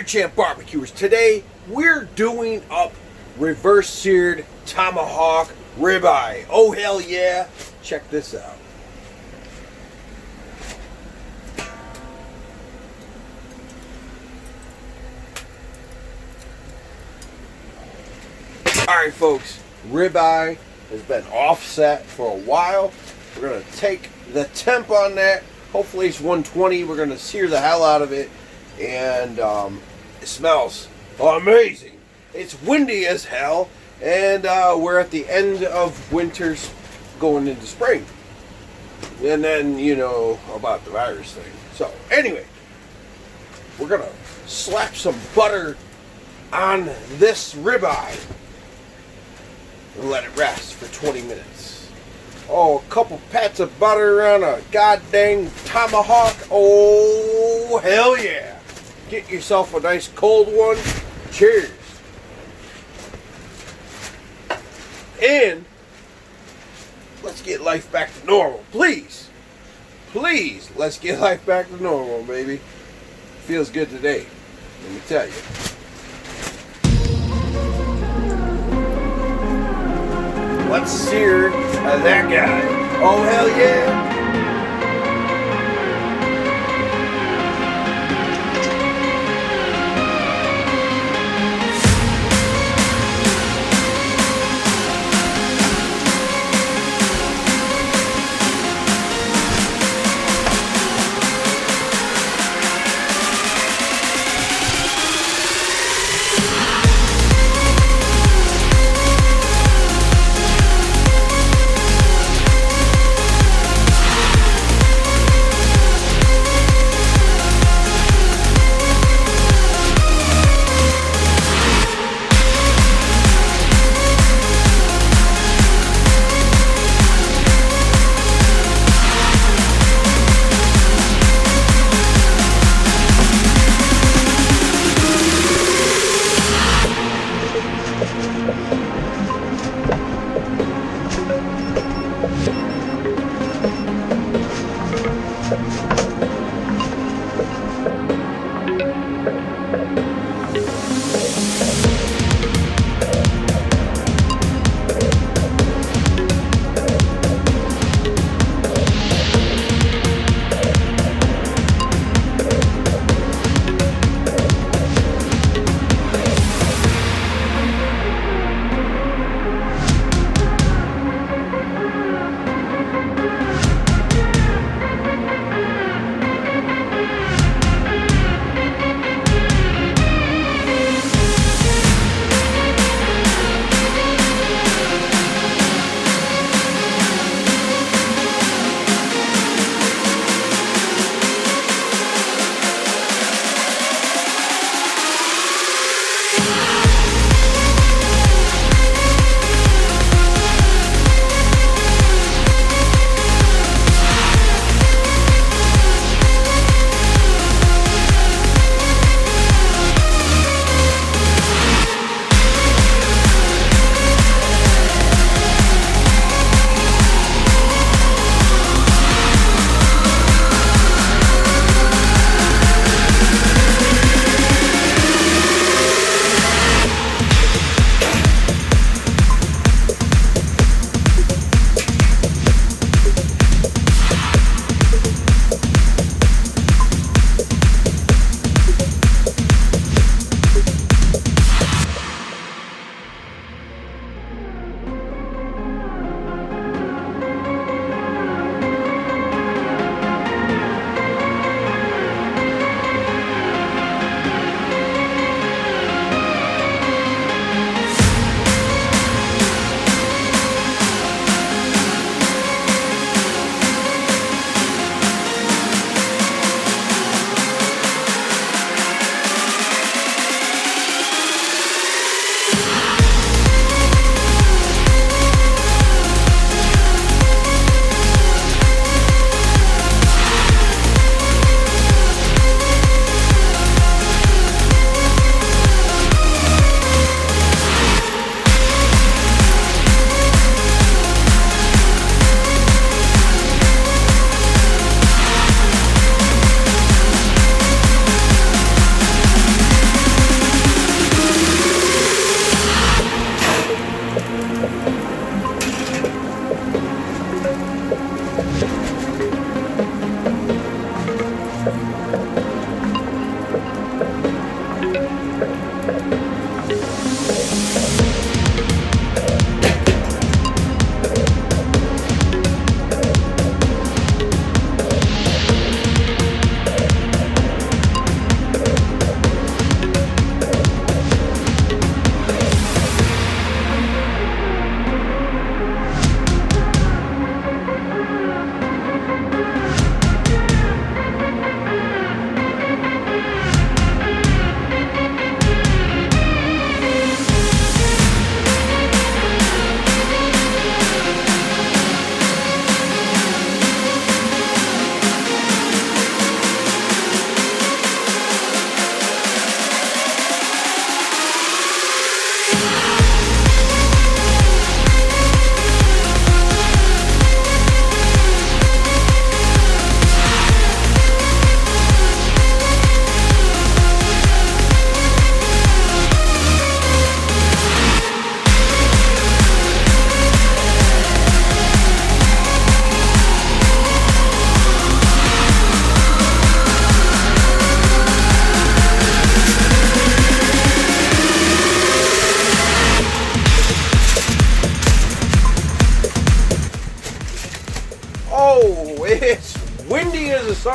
Champ Barbecuers. Today we're doing up reverse seared tomahawk ribeye. Oh hell yeah! Check this out. Alright folks, ribeye has been offset for a while. We're going to take the temp on that. Hopefully it's 120. We're going to sear the hell out of it. And it smells amazing. It's windy as hell. And we're at the end of winter's going into spring. And then, you know, about the virus thing. So anyway, we're going to slap some butter on this ribeye and let it rest for 20 minutes. Oh, a couple pats of butter on a goddamn tomahawk. Oh, hell yeah. Get yourself a nice cold one. Cheers. And let's get life back to normal. Please. Please, let's get life back to normal, baby. Feels good today, let me tell you. Let's sear that guy. Oh, hell yeah.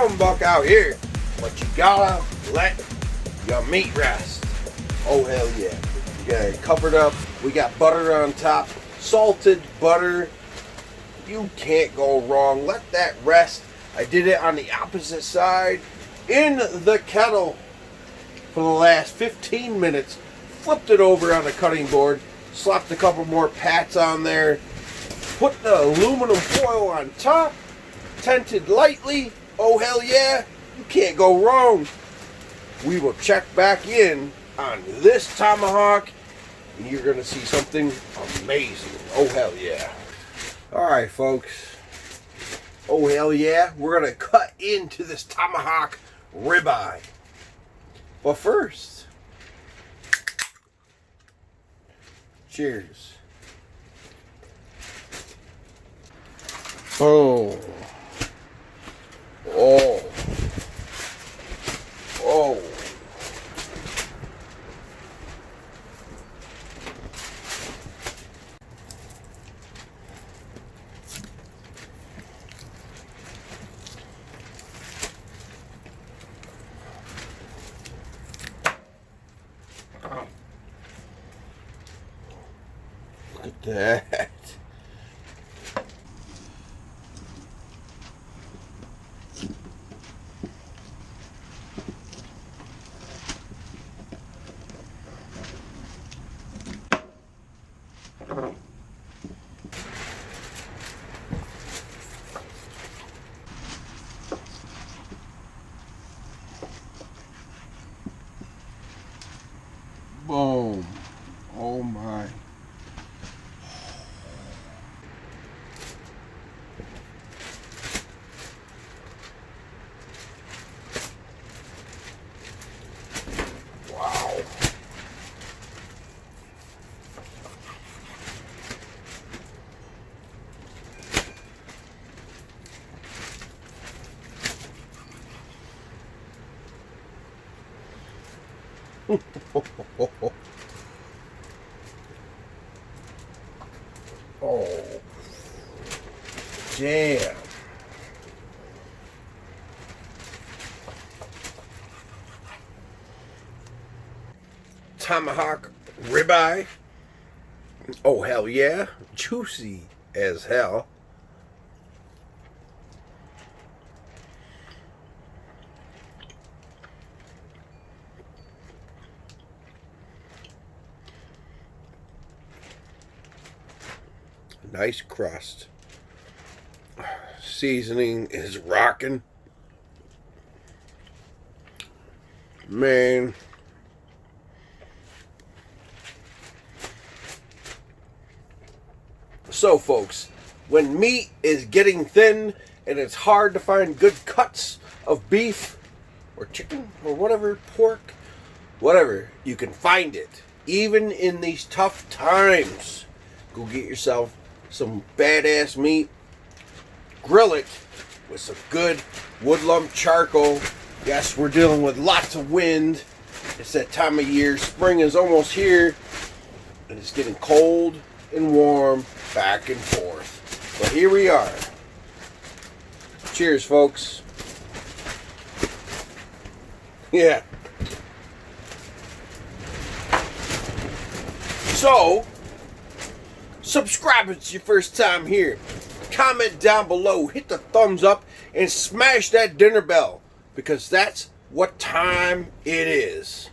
brown buck out here, but you gotta let your meat rest. Oh hell yeah. You got it covered up. We got butter on top. Salted butter. You can't go wrong. Let that rest. I did it on the opposite side in the kettle for the last 15 minutes. Flipped it over on the cutting board. Slapped a couple more pats on there. Put the aluminum foil on top. Tented lightly. Oh hell yeah. You can't go wrong. We will check back in on this tomahawk and you're going to see something amazing. Oh hell yeah. Alright folks. Oh hell yeah. We're going to cut into this tomahawk ribeye. But first, cheers. Oh. Oh. Oh. Look at that. Boom. Oh my. Wow. Oh, damn. Tomahawk ribeye. Oh, hell yeah. Juicy as hell. Nice crust. Seasoning is rocking. Man. So folks, when meat is getting thin and it's hard to find good cuts of beef or chicken or whatever, pork, whatever, you can find it. Even in these tough times, go get yourself some badass meat, grill it with some good wood lump charcoal. Yes, we're dealing with lots of wind. It's that time of year. Spring is almost here, and it's getting cold and warm back and forth. But here we are. Cheers, folks. Yeah. So, subscribe if it's your first time here. Comment down below, hit the thumbs up, and smash that dinner bell, because that's what time it is.